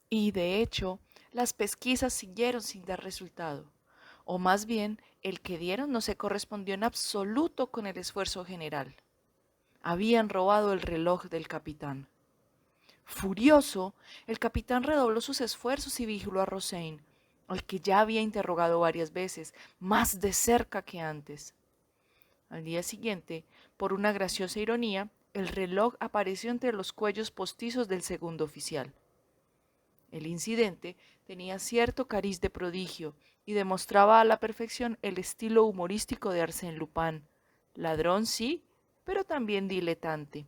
Y de hecho, las pesquisas siguieron sin dar resultado, o más bien, el que dieron no se correspondió en absoluto con el esfuerzo general. Habían robado el reloj del capitán. Furioso, el capitán redobló sus esfuerzos y vigiló a Rosein, al que ya había interrogado varias veces, más de cerca que antes. Al día siguiente, por una graciosa ironía, el reloj apareció entre los cuellos postizos del segundo oficial. El incidente tenía cierto cariz de prodigio y demostraba a la perfección el estilo humorístico de Arsène Lupin. Ladrón sí, pero también diletante.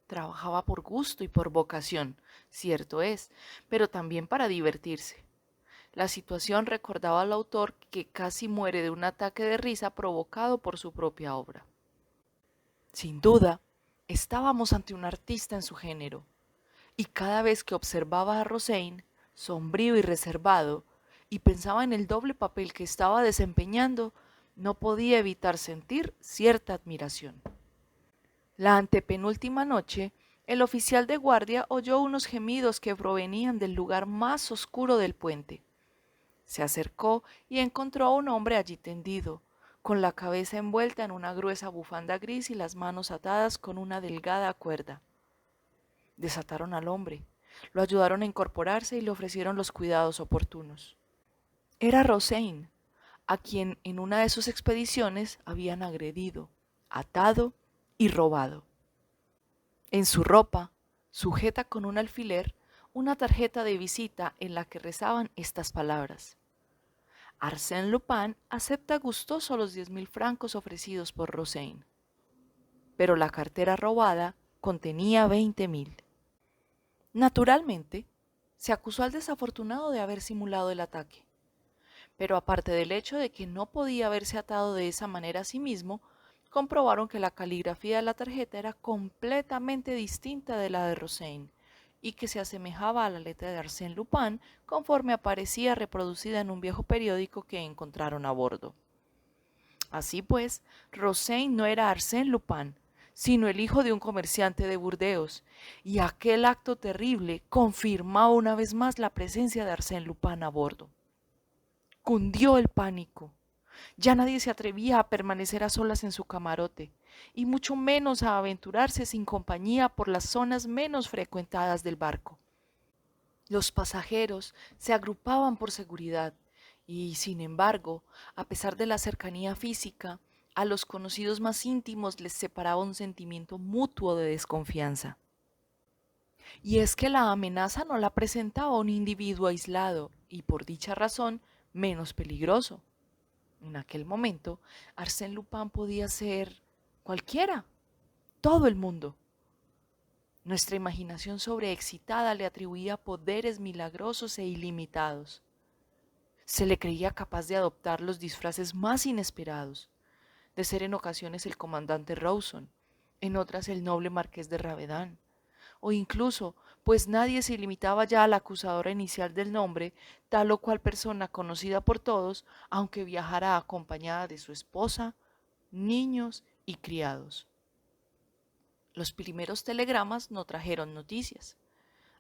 Trabajaba por gusto y por vocación, cierto es, pero también para divertirse. La situación recordaba al autor que casi muere de un ataque de risa provocado por su propia obra. Sin duda, estábamos ante un artista en su género, y cada vez que observaba a Rosein, sombrío y reservado, y pensaba en el doble papel que estaba desempeñando, no podía evitar sentir cierta admiración. La antepenúltima noche, el oficial de guardia oyó unos gemidos que provenían del lugar más oscuro del puente. Se acercó y encontró a un hombre allí tendido, con la cabeza envuelta en una gruesa bufanda gris y las manos atadas con una delgada cuerda. Desataron al hombre, lo ayudaron a incorporarse y le ofrecieron los cuidados oportunos. Era Rosein, a quien en una de sus expediciones habían agredido, atado y robado. En su ropa, sujeta con un alfiler, una tarjeta de visita en la que rezaban estas palabras: Arsène Lupin acepta gustoso los 10.000 francos ofrecidos por Rosein. Pero la cartera robada contenía 20.000. Naturalmente, se acusó al desafortunado de haber simulado el ataque, pero aparte del hecho de que no podía haberse atado de esa manera a sí mismo, comprobaron que la caligrafía de la tarjeta era completamente distinta de la de Rosein y que se asemejaba a la letra de Arsène Lupin conforme aparecía reproducida en un viejo periódico que encontraron a bordo. Así pues, Rosein no era Arsène Lupin, sino el hijo de un comerciante de Burdeos, y aquel acto terrible confirmaba una vez más la presencia de Arsène Lupin a bordo. Cundió el pánico. Ya nadie se atrevía a permanecer a solas en su camarote, y mucho menos a aventurarse sin compañía por las zonas menos frecuentadas del barco. Los pasajeros se agrupaban por seguridad y, sin embargo, a pesar de la cercanía física, a los conocidos más íntimos les separaba un sentimiento mutuo de desconfianza. Y es que la amenaza no la presentaba un individuo aislado y, por dicha razón, menos peligroso. En aquel momento, Arsène Lupin podía ser cualquiera, todo el mundo. Nuestra imaginación sobreexcitada le atribuía poderes milagrosos e ilimitados. Se le creía capaz de adoptar los disfraces más inesperados, de ser en ocasiones el comandante Rawson, en otras el noble marqués de Ravedán, o incluso, pues nadie se limitaba ya a la acusadora inicial del nombre, tal o cual persona conocida por todos, aunque viajara acompañada de su esposa, niños y criados. Los primeros telegramas no trajeron noticias.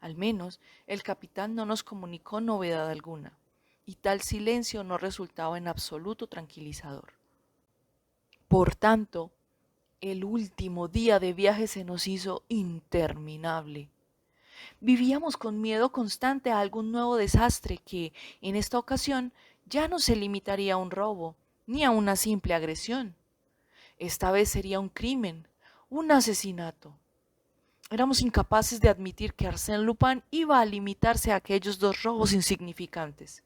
Al menos el capitán no nos comunicó novedad alguna, y tal silencio no resultaba en absoluto tranquilizador. Por tanto, el último día de viaje se nos hizo interminable. Vivíamos con miedo constante a algún nuevo desastre que, en esta ocasión, ya no se limitaría a un robo, ni a una simple agresión. Esta vez sería un crimen, un asesinato. Éramos incapaces de admitir que Arsène Lupin iba a limitarse a aquellos dos robos insignificantes.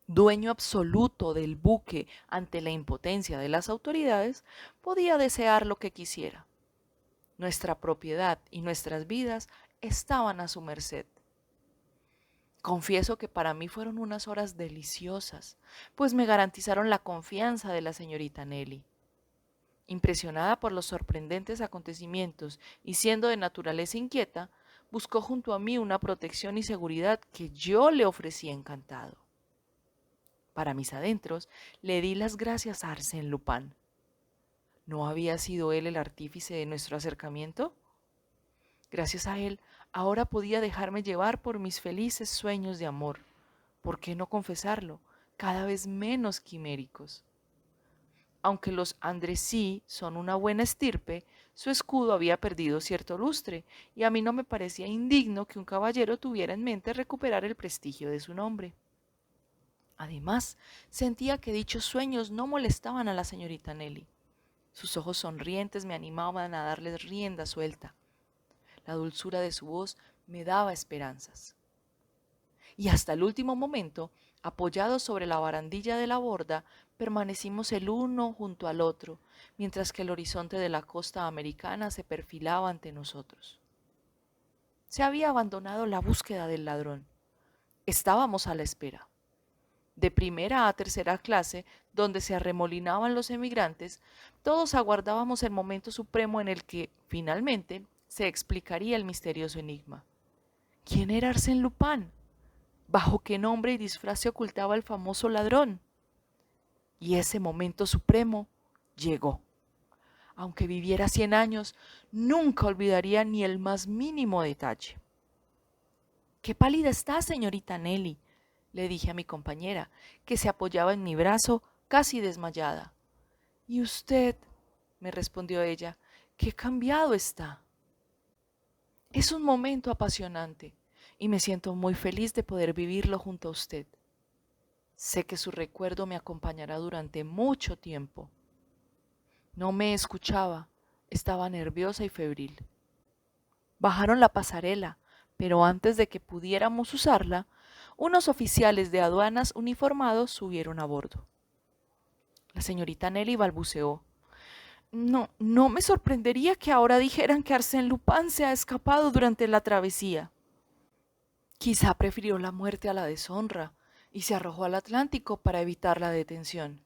Dueño absoluto del buque ante la impotencia de las autoridades, podía desear lo que quisiera. Nuestra propiedad y nuestras vidas estaban a su merced. Confieso que para mí fueron unas horas deliciosas, pues me garantizaron la confianza de la señorita Nelly. Impresionada por los sorprendentes acontecimientos y siendo de naturaleza inquieta, buscó junto a mí una protección y seguridad que yo le ofrecí encantado. Para mis adentros, le di las gracias a Arsène Lupin. ¿No había sido él el artífice de nuestro acercamiento? Gracias a él, Ahora podía dejarme llevar por mis felices sueños de amor. ¿Por qué no confesarlo? Cada vez menos quiméricos. Aunque los Andresí son una buena estirpe, su escudo había perdido cierto lustre, y a mí no me parecía indigno que un caballero tuviera en mente recuperar el prestigio de su nombre. Además, sentía que dichos sueños no molestaban a la señorita Nelly. Sus ojos sonrientes me animaban a darles rienda suelta. La dulzura de su voz me daba esperanzas. Y hasta el último momento, apoyados sobre la barandilla de la borda, permanecimos el uno junto al otro, mientras que el horizonte de la costa americana se perfilaba ante nosotros. Se había abandonado la búsqueda del ladrón. Estábamos a la espera. De primera a tercera clase, donde se arremolinaban los emigrantes, todos aguardábamos el momento supremo en el que, finalmente, se explicaría el misterioso enigma. ¿Quién era Arsène Lupin? ¿Bajo qué nombre y disfraz se ocultaba el famoso ladrón? Y ese momento supremo llegó. Aunque viviera 100 años, nunca olvidaría ni el más mínimo detalle. «Qué pálida está, señorita Nelly», le dije a mi compañera, que se apoyaba en mi brazo, casi desmayada. «¿Y usted?», me respondió ella, «qué cambiado está». Es un momento apasionante y me siento muy feliz de poder vivirlo junto a usted. Sé que su recuerdo me acompañará durante mucho tiempo. No me escuchaba, estaba nerviosa y febril. Bajaron la pasarela, pero antes de que pudiéramos usarla, unos oficiales de aduanas uniformados subieron a bordo. La señorita Nelly balbuceó. No me sorprendería que ahora dijeran que Arsène Lupin se ha escapado durante la travesía. Quizá prefirió la muerte a la deshonra y se arrojó al Atlántico para evitar la detención.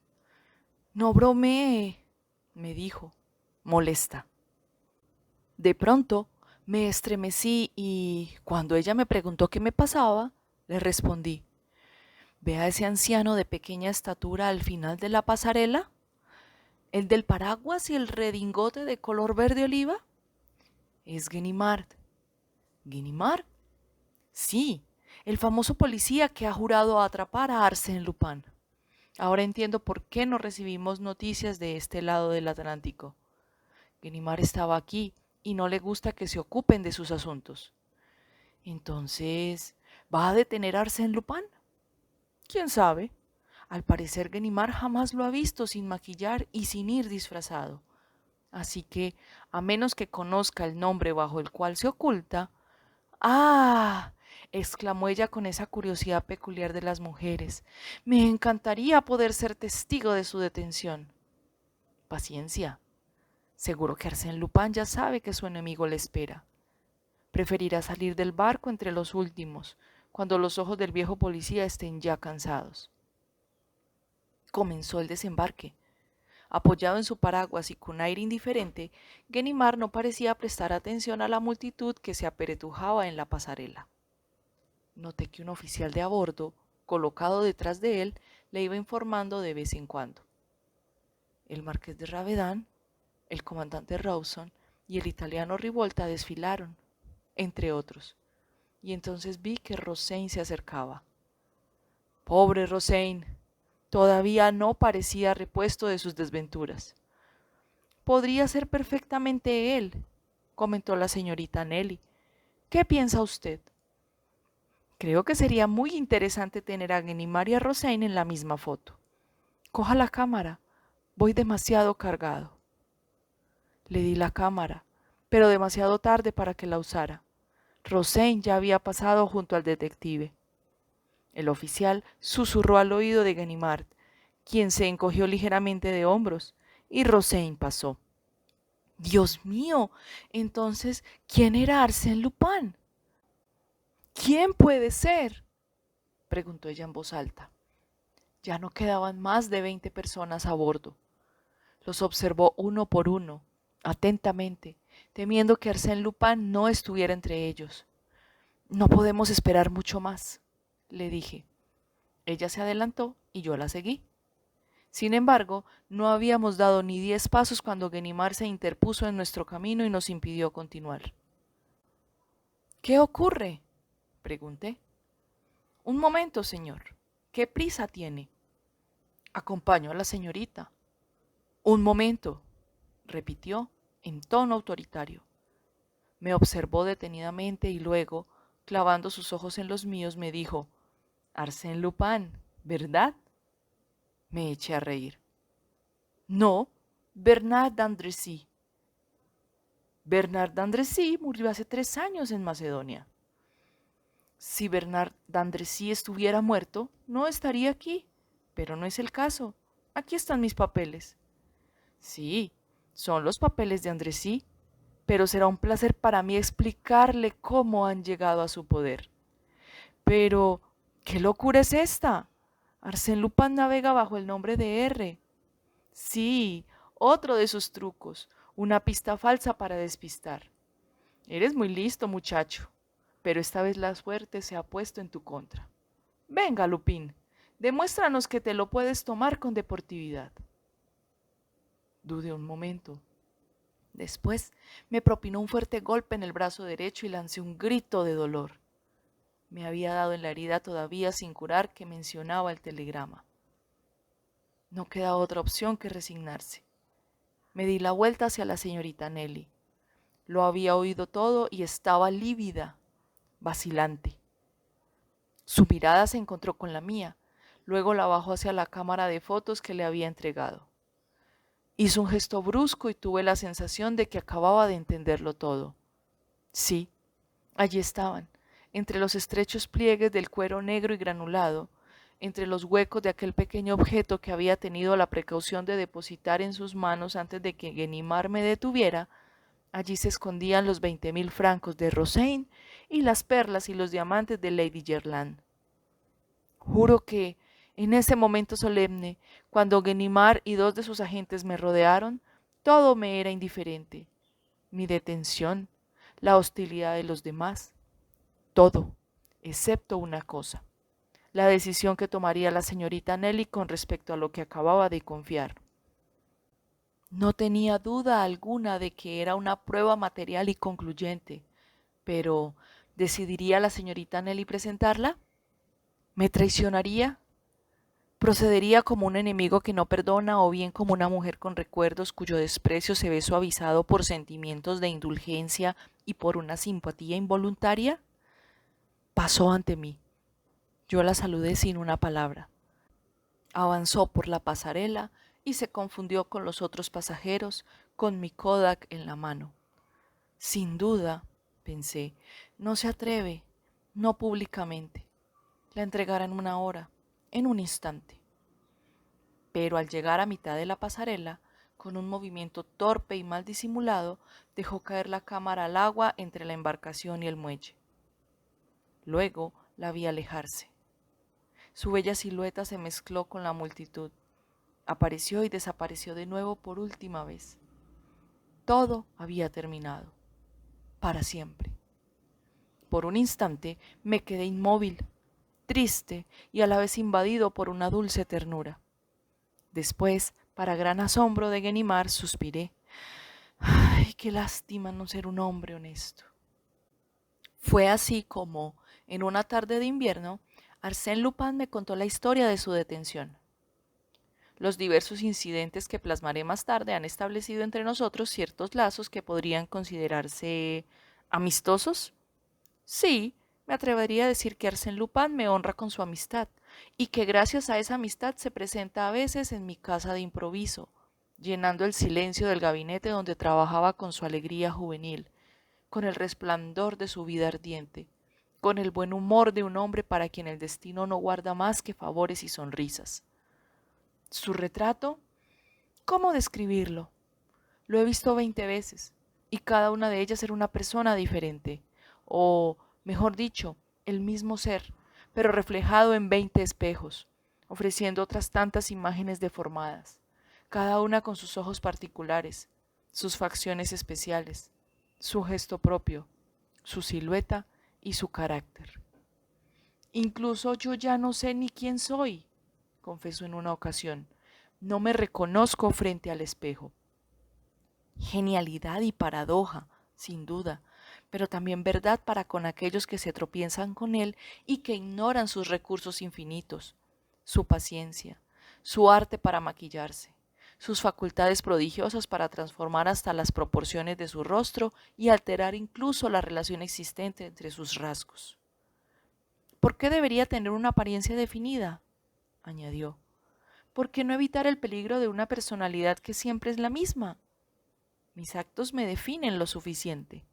No bromee, me dijo, molesta. De pronto me estremecí y, cuando ella me preguntó qué me pasaba, le respondí: ¿Ve a ese anciano de pequeña estatura al final de la pasarela? ¿El del paraguas y el redingote de color verde oliva? Es Ganimard. ¿Ganimard? Sí, el famoso policía que ha jurado atrapar a Arsène Lupin. Ahora entiendo por qué no recibimos noticias de este lado del Atlántico. Ganimard estaba aquí y no le gusta que se ocupen de sus asuntos. Entonces, ¿va a detener a Arsène Lupin? ¿Quién sabe? Al parecer Ganimard jamás lo ha visto sin maquillar y sin ir disfrazado. Así que, a menos que conozca el nombre bajo el cual se oculta... ¡Ah!, exclamó ella con esa curiosidad peculiar de las mujeres. Me encantaría poder ser testigo de su detención. Paciencia. Seguro que Arsène Lupin ya sabe que su enemigo le espera. Preferirá salir del barco entre los últimos, cuando los ojos del viejo policía estén ya cansados. Comenzó el desembarque. Apoyado en su paraguas y con aire indiferente, Ganimard no parecía prestar atención a la multitud que se aperetujaba en la pasarela. Noté que un oficial de a bordo, colocado detrás de él, le iba informando de vez en cuando. El marqués de Ravedán, el comandante Rawson y el italiano Rivolta desfilaron, entre otros, y entonces vi que Rozaine se acercaba. Pobre Rozaine, todavía no parecía repuesto de sus desventuras. Podría ser perfectamente él, comentó la señorita Nelly. ¿Qué piensa usted? Creo que sería muy interesante tener a Ganimard y a Rozaine en la misma foto. Coja la cámara, voy demasiado cargado. Le di la cámara, pero demasiado tarde para que la usara. Rozaine ya había pasado junto al detective. El oficial susurró al oído de Ganimard, quien se encogió ligeramente de hombros, y Rozaine pasó. Dios mío, entonces, ¿quién era Arsène Lupin? ¿Quién puede ser?, preguntó ella en voz alta. Ya no quedaban más de 20 personas a bordo. Los observó uno por uno, atentamente, temiendo que Arsène Lupin no estuviera entre ellos. No podemos esperar mucho más, le dije. Ella se adelantó y yo la seguí. Sin embargo, no habíamos dado ni 10 pasos cuando Ganimard se interpuso en nuestro camino y nos impidió continuar. ¿Qué ocurre? Pregunté. Un momento, señor. ¿Qué prisa tiene? Acompaño a la señorita. Un momento, repitió en tono autoritario. Me observó detenidamente y luego, clavando sus ojos en los míos, me dijo: Arsène Lupin, ¿verdad? Me eché a reír. No, Bernard d'Andrécy. Bernard d'Andrécy murió hace 3 años en Macedonia. Si Bernard d'Andrécy estuviera muerto, no estaría aquí, pero no es el caso. Aquí están mis papeles. Sí, son los papeles de Andrécy, pero será un placer para mí explicarle cómo han llegado a su poder. Pero, ¿qué locura es esta? Arsène Lupin navega bajo el nombre de R. Sí, otro de sus trucos, una pista falsa para despistar. Eres muy listo, muchacho, pero esta vez la suerte se ha puesto en tu contra. Venga, Lupin, demuéstranos que te lo puedes tomar con deportividad. Dudé un momento. Después me propinó un fuerte golpe en el brazo derecho y lancé un grito de dolor. Me había dado en la herida todavía sin curar que mencionaba el telegrama. No queda otra opción que resignarse. Me di la vuelta hacia la señorita Nelly. Lo había oído todo y estaba lívida, vacilante. Su mirada se encontró con la mía, luego la bajó hacia la cámara de fotos que le había entregado. Hizo un gesto brusco y tuve la sensación de que acababa de entenderlo todo. Sí, allí estaban, entre los estrechos pliegues del cuero negro y granulado, entre los huecos de aquel pequeño objeto que había tenido la precaución de depositar en sus manos antes de que Ganimard me detuviera. Allí se escondían los 20.000 francos de Rozaine y las perlas y los diamantes de Lady Jerland. Juro que, en ese momento solemne, cuando Ganimard y 2 de sus agentes me rodearon, todo me era indiferente. Mi detención, la hostilidad de los demás, todo, excepto una cosa: la decisión que tomaría la señorita Nelly con respecto a lo que acababa de confiar. No tenía duda alguna de que era una prueba material y concluyente, pero ¿decidiría la señorita Nelly presentarla? ¿Me traicionaría? ¿Procedería como un enemigo que no perdona o bien como una mujer con recuerdos cuyo desprecio se ve suavizado por sentimientos de indulgencia y por una simpatía involuntaria? Pasó ante mí. Yo la saludé sin una palabra. Avanzó por la pasarela y se confundió con los otros pasajeros, con mi Kodak en la mano. Sin duda, pensé, no se atreve, no públicamente. La entregará en una hora, en un instante. Pero al llegar a mitad de la pasarela, con un movimiento torpe y mal disimulado, dejó caer la cámara al agua entre la embarcación y el muelle. Luego la vi alejarse. Su bella silueta se mezcló con la multitud. Apareció y desapareció de nuevo por última vez. Todo había terminado, para siempre. Por un instante me quedé inmóvil, triste y a la vez invadido por una dulce ternura. Después, para gran asombro de Ganimard, suspiré. ¡Ay, qué lástima no ser un hombre honesto! Fue así como, en una tarde de invierno, Arsène Lupin me contó la historia de su detención. Los diversos incidentes que plasmaré más tarde han establecido entre nosotros ciertos lazos que podrían considerarse amistosos. Sí, me atrevería a decir que Arsène Lupin me honra con su amistad y que gracias a esa amistad se presenta a veces en mi casa de improviso, llenando el silencio del gabinete donde trabajaba con su alegría juvenil, con el resplandor de su vida ardiente, con el buen humor de un hombre para quien el destino no guarda más que favores y sonrisas. Su retrato, ¿cómo describirlo? Lo he visto 20 veces y cada una de ellas era una persona diferente, o, mejor dicho, el mismo ser, pero reflejado en 20 espejos, ofreciendo otras tantas imágenes deformadas, cada una con sus ojos particulares, sus facciones especiales, su gesto propio, su silueta y su carácter. Incluso yo ya no sé ni quién soy, confesó en una ocasión. No me reconozco frente al espejo. Genialidad y paradoja, sin duda, pero también verdad para con aquellos que se tropiezan con él y que ignoran sus recursos infinitos, su paciencia, su arte para maquillarse, sus facultades prodigiosas para transformar hasta las proporciones de su rostro y alterar incluso la relación existente entre sus rasgos. ¿Por qué debería tener una apariencia definida? Añadió. ¿Por qué no evitar el peligro de una personalidad que siempre es la misma? Mis actos me definen lo suficiente.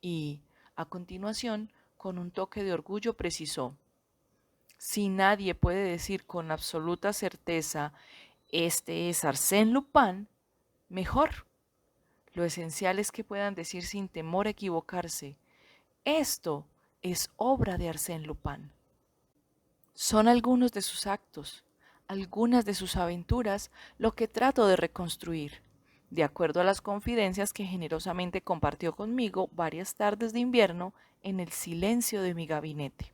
Y, a continuación, con un toque de orgullo precisó, si nadie puede decir con absoluta certeza, este es Arsène Lupin, mejor. Lo esencial es que puedan decir sin temor a equivocarse, esto es obra de Arsène Lupin. Son algunos de sus actos, algunas de sus aventuras, lo que trato de reconstruir, de acuerdo a las confidencias que generosamente compartió conmigo varias tardes de invierno en el silencio de mi gabinete.